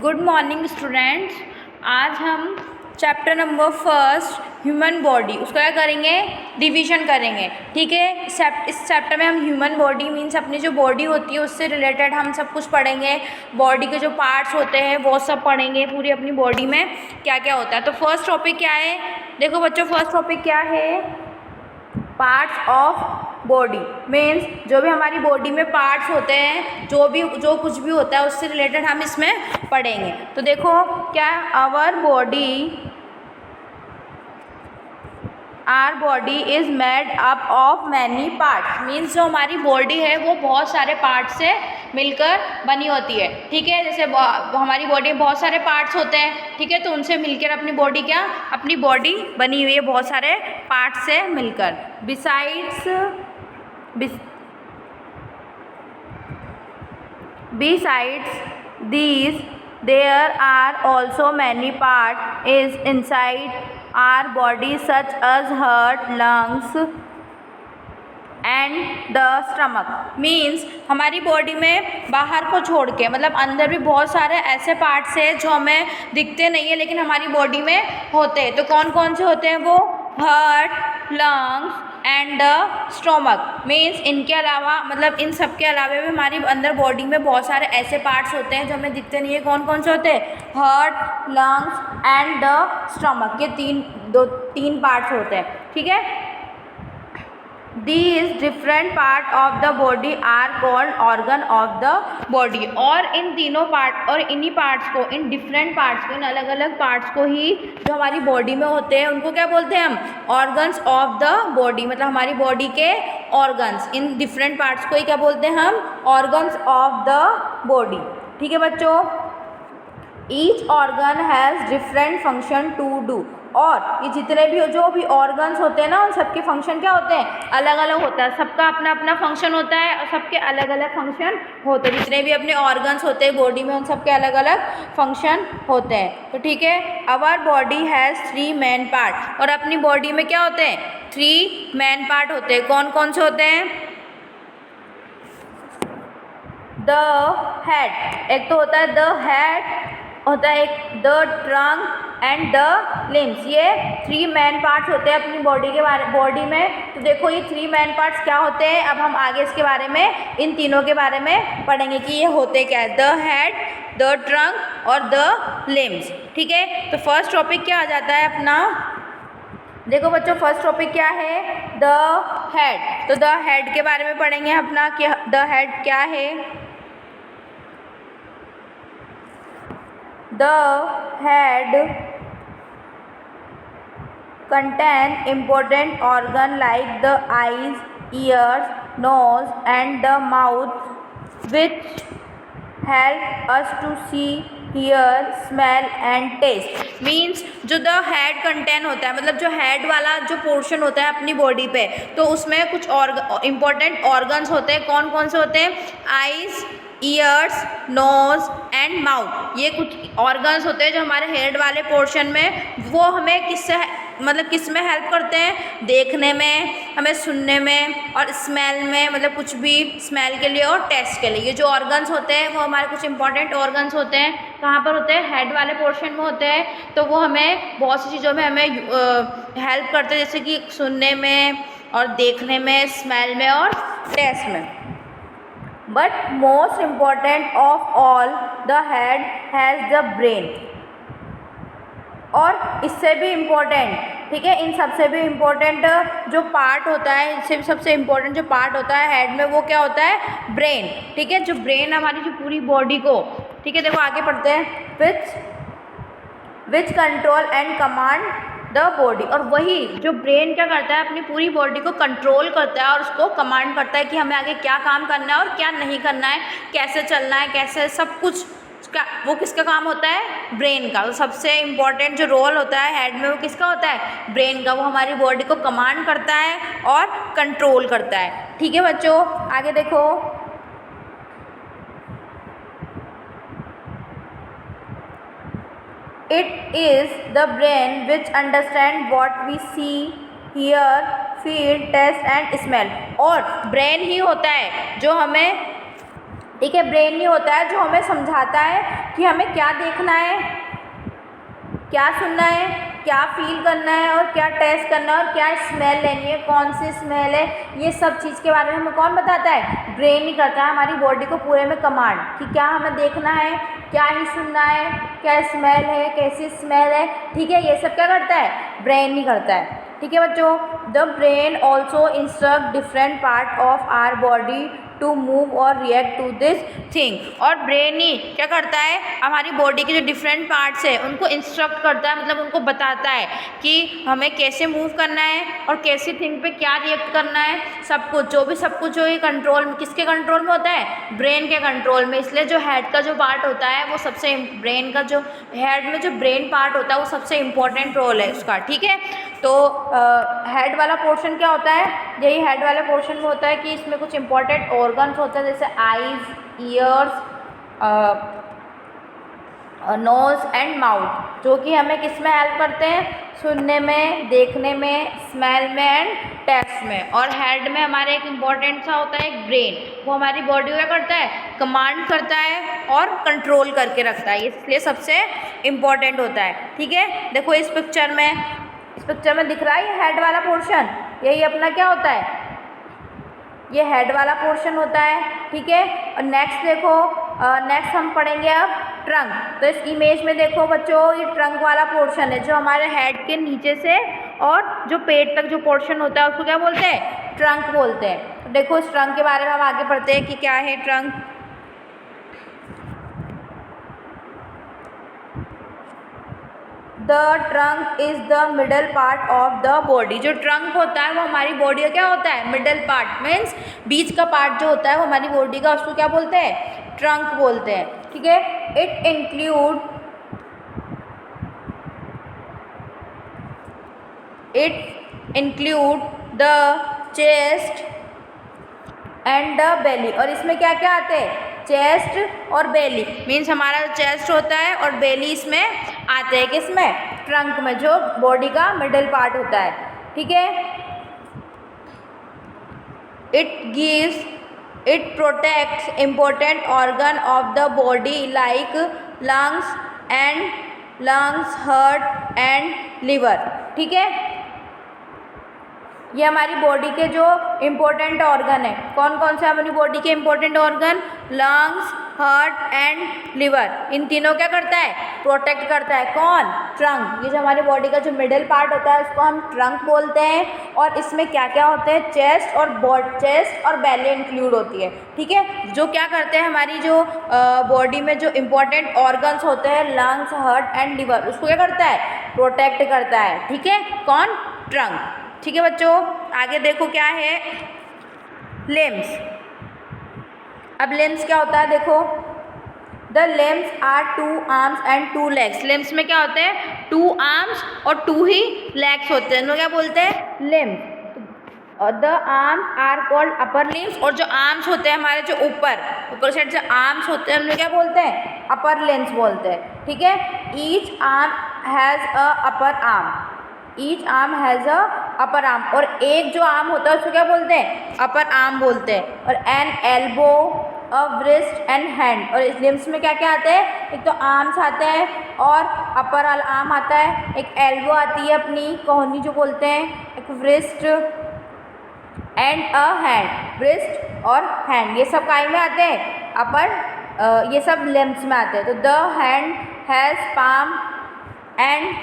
Good morning students. आज हम chapter number first human body उसका क्या करेंगे, रिवीजन करेंगे। ठीक है, इस चैप्टर में हम ह्यूमन बॉडी मीन्स अपनी जो बॉडी होती है उससे रिलेटेड हम सब कुछ पढ़ेंगे। बॉडी के जो पार्ट्स होते हैं वो सब पढ़ेंगे, पूरी अपनी बॉडी में क्या क्या होता है। तो फर्स्ट टॉपिक क्या है, देखो बच्चों, फर्स्ट टॉपिक क्या है, पार्ट्स ऑफ बॉडी मीन्स जो भी हमारी बॉडी में पार्ट्स होते हैं, जो कुछ भी होता है उससे रिलेटेड हम इसमें पढ़ेंगे। तो देखो क्या, our body is made up of many parts means जो हमारी बॉडी है वो बहुत सारे पार्ट्स से मिलकर बनी होती है। ठीक है, जैसे हमारी बॉडी में बहुत सारे पार्ट्स होते हैं, ठीक है, तो उनसे मिलकर अपनी बॉडी बनी हुई है बहुत सारे पार्ट्स से मिलकर। Besides these, there are also many parts is inside our body such as heart, lungs and the stomach means हमारी बॉडी में बाहर को छोड़ के मतलब अंदर भी बहुत सारे ऐसे पार्ट्स हैं जो हमें दिखते नहीं है लेकिन हमारी बॉडी में होते हैं। तो कौन कौन से होते हैं वो, heart, lungs and the stomach means इनके अलावा मतलब इन सब के अलावा भी हमारी अंदर बॉडी में बहुत सारे ऐसे पार्ट्स होते हैं जो हमें दिखते नहीं है। कौन कौन से होते हैं, heart, lungs and the stomach, ये तीन पार्ट्स होते हैं। ठीक है, These different part of the body are called organ of the body। और इन तीनों पार्ट और इन्हीं पार्ट्स को, इन डिफरेंट पार्ट्स को, इन अलग अलग पार्ट्स को ही जो हमारी बॉडी में होते हैं उनको क्या बोलते हैं हम, ऑर्गन्स ऑफ द बॉडी। मतलब हमारी बॉडी के ऑर्गन्स, इन डिफरेंट पार्ट्स को ही क्या बोलते हैं हम, ऑर्गन्स ऑफ द बॉडी। ठीक है बच्चों, each organ has different function to do. और ये जितने भी जो भी ऑर्गन्स होते हैं ना उन सबके फंक्शन क्या होते हैं, अलग अलग होता है। सबका अपना अपना फंक्शन होता है और सबके अलग अलग फंक्शन होते हैं। जितने भी अपने ऑर्गन्स होते हैं बॉडी में उन सबके अलग अलग फंक्शन होते हैं। तो ठीक है, our body has 3 main part. और अपनी बॉडी में क्या होते हैं, 3 मेन पार्ट होते हैं। कौन कौन से होते हैं, द हेड, एक तो होता है द हेड, होता है एक the trunk and the limbs. ये 3 मेन पार्ट्स होते हैं अपनी बॉडी में। तो देखो ये 3 मेन पार्ट्स क्या होते हैं, अब हम आगे इसके बारे में, इन तीनों के बारे में पढ़ेंगे कि ये होते क्या है, द हेड, द ट्रंक और द लिम्स। ठीक है, तो फर्स्ट टॉपिक क्या आ जाता है अपना, देखो बच्चों फर्स्ट टॉपिक क्या है, द हेड। तो द हेड के बारे में पढ़ेंगे अपना कि द हेड क्या है। The head contain important organ like the eyes, ears, nose and the mouth which help us to see, hear, smell and taste। Means जो द हेड कंटेन होता है, मतलब जो हेड वाला जो पोर्शन होता है अपनी बॉडी पे, तो उसमें कुछ इम्पोर्टेंट ऑर्गन्स होते हैं। कौन कौन से होते हैं, eyes, ears, nose and mouth, ये कुछ ऑर्गन्स होते हैं जो हमारे हेड वाले पोर्शन में, वो हमें किस में हेल्प करते हैं, देखने में, हमें सुनने में और स्मेल में, मतलब कुछ भी स्मेल के लिए और टेस्ट के लिए। ये जो ऑर्गन्स होते हैं वो हमारे कुछ इंपॉर्टेंट ऑर्गन्स होते हैं। कहाँ पर होते हैं, हेड वाले पोर्शन में होते हैं। तो वो हमें बहुत सी चीज़ों में हमें हेल्प करते हैं, जैसे कि सुनने में और देखने में, स्मेल में और टेस्ट में। But most important of all, the head has the brain। और इससे भी इम्पोर्टेंट, ठीक है, इन सबसे भी इम्पोर्टेंट जो पार्ट होता है, इससे भी सबसे इम्पोर्टेंट जो पार्ट होता है हेड में, वो क्या होता है, ब्रेन। ठीक है, जो ब्रेन हमारी जो पूरी बॉडी को, ठीक है, देखो आगे पढ़ते हैं, which control and command the body. और वही जो ब्रेन क्या करता है, अपनी पूरी बॉडी को कंट्रोल करता है और उसको कमांड करता है कि हमें आगे क्या काम करना है और क्या नहीं करना है, कैसे चलना है, कैसे सब कुछ वो किसका काम होता है, ब्रेन का। तो सबसे इम्पॉर्टेंट जो रोल होता है हेड में वो किसका होता है, ब्रेन का। वो हमारी बॉडी को कमांड करता है और कंट्रोल करता है। ठीक है बच्चों, आगे देखो, It is the brain which understand what we see, hear, feel, taste and smell। और ब्रेन ही होता है जो हमें ठीक है। ब्रेन ही होता है जो हमें समझाता है कि हमें क्या देखना है, क्या सुनना है, क्या फील करना है और क्या टेस्ट करना है और क्या स्मेल लेनी है, कौन सी स्मेल है, ये सब चीज़ के बारे में हमें कौन बताता है? ब्रेन ही करता है हमारी बॉडी को पूरे में कमांड कि क्या हमें देखना है, क्या ही सुनना है, क्या स्मेल है, कैसी स्मेल है। ठीक है, ये सब क्या करता है? ब्रेन ही करता है। ठीक है बच्चों, the brain also instruct different part of our body to move और रिएक्ट टू दिस थिंग। और ब्रेन ही क्या करता है? हमारी बॉडी के जो डिफरेंट पार्ट्स है उनको इंस्ट्रक्ट करता है, मतलब उनको बताता है कि हमें कैसे मूव करना है और कैसी थिंग पे क्या रिएक्ट करना है। सब कुछ जो ये कंट्रोल किसके कंट्रोल में होता है? ब्रेन के कंट्रोल में। इसलिए जो हेड का जो पार्ट होता है वो सबसे ब्रेन का जो हेड में जो ब्रेन पार्ट होता है वो सबसे इम्पोर्टेंट रोल है उसका। ठीक है, तो हेड वाला पोर्शन क्या होता है? यही हेड वाले पोर्शन में होता है कि इसमें कुछ इंपॉर्टेंट ऑर्गन्स होते हैं जैसे eyes, ears, nose and mouth, जो कि हमें किस में हेल्प करते हैं? सुनने में, देखने में, स्मेल में एंड टेस्ट में। और हेड में हमारे एक इम्पॉर्टेंट सा होता है एक ब्रेन, वो हमारी बॉडी को क्या करता है? कमांड करता है और कंट्रोल करके रखता है, इसलिए सबसे इम्पॉर्टेंट होता है। ठीक है, देखो इस पिक्चर में दिख रहा है ये हेड वाला पोर्शन, यही अपना क्या होता है? ये हेड वाला पोर्शन होता है। ठीक है, और नेक्स्ट देखो, नेक्स्ट हम पढ़ेंगे अब ट्रंक। तो इस इमेज में देखो बच्चों, ये ट्रंक वाला पोर्शन है जो हमारे हेड के नीचे से और जो पेट तक जो पोर्शन होता है उसको क्या बोलते हैं? ट्रंक बोलते हैं। तो देखो इस ट्रंक के बारे में हम आगे पढ़ते हैं कि क्या है trunk. The trunk is the middle part of the body. जो ट्रंक होता है वो हमारी बॉडी का क्या होता है? मिडल पार्ट, मीन्स बीच का पार्ट जो होता है वो हमारी बॉडी का, उसको क्या बोलते हैं? ट्रंक बोलते हैं। ठीक है, it include the chest and the belly. और इसमें क्या क्या आते हैं? चेस्ट और बेली, मीन्स हमारा जो चेस्ट होता है और बेली इसमें आते हैं, किसमें? ट्रंक में, जो बॉडी का मिडल पार्ट होता है। ठीक है, it protects important organ of the body like lungs, heart and liver. ठीक है, ये हमारी बॉडी के जो इम्पोर्टेंट ऑर्गन है, कौन कौन से हमारी बॉडी के important organ? Lungs, heart and liver. इन तीनों क्या करता है? प्रोटेक्ट करता है। कौन? ट्रंक। ये जो हमारी बॉडी का जो मिडिल पार्ट होता है उसको हम ट्रंक बोलते हैं। और इसमें क्या क्या होते हैं? चेस्ट और बेली इंक्लूड होती है। ठीक है, जो क्या करते हैं हमारी जो बॉडी में जो इम्पोर्टेंट ऑर्गन्स होते हैं, लंग्स, हार्ट एंड लिवर, उसको क्या करता है? प्रोटेक्ट करता है। ठीक है, कौन? ट्रंक। ठीक है बच्चों, आगे देखो क्या है लिम्स। अब लिम्स क्या होता है देखो, the limbs are 2 arms and 2 legs. Limbs में क्या होते हैं? 2 आर्म्स और 2 ही लेग्स होते हैं, तो क्या बोलते हैं? लिम्स। और the arms are called upper limbs. और जो आर्म्स होते हैं हमारे जो ऊपर साइड जो आर्म्स होते हैं उन्हें क्या बोलते हैं? अपर लिम्स बोलते हैं। ठीक है, each arm has a upper arm, each arm has a upper arm. और एक जो आर्म होता है उसको क्या बोलते हैं? अपर आर्म बोलते हैं। और N elbow, a breast and hand. और इस लिम्स में क्या क्या आते हैं? एक तो आर्म्स आते हैं और अपर आर्म आता है, एक एल्बो आती है अपनी कोहनी जो बोलते हैं, एक breast and a hand. Breast और हैंड ये सब काय में आते हैं? अपर, ये सब लिम्स में आते हैं। तो the hand has palm and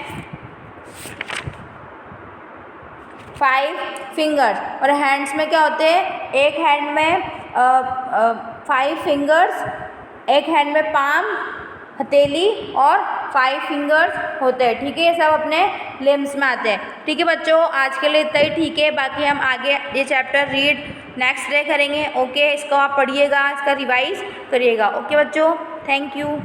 5 fingers. और हैंड्स में क्या होते हैं? एक हैंड में 5 फिंगर्स, एक हैंड में पाम, हथेली और 5 फिंगर्स होते हैं। ठीक है, ये सब अपने लिम्स में आते हैं। ठीक है बच्चों, आज के लिए इतना ही ठीक है, बाकी हम आगे ये चैप्टर रीड नेक्स्ट डे करेंगे। ओके, इसको आप पढ़िएगा, इसका रिवाइज करिएगा। ओके बच्चों, थैंक यू।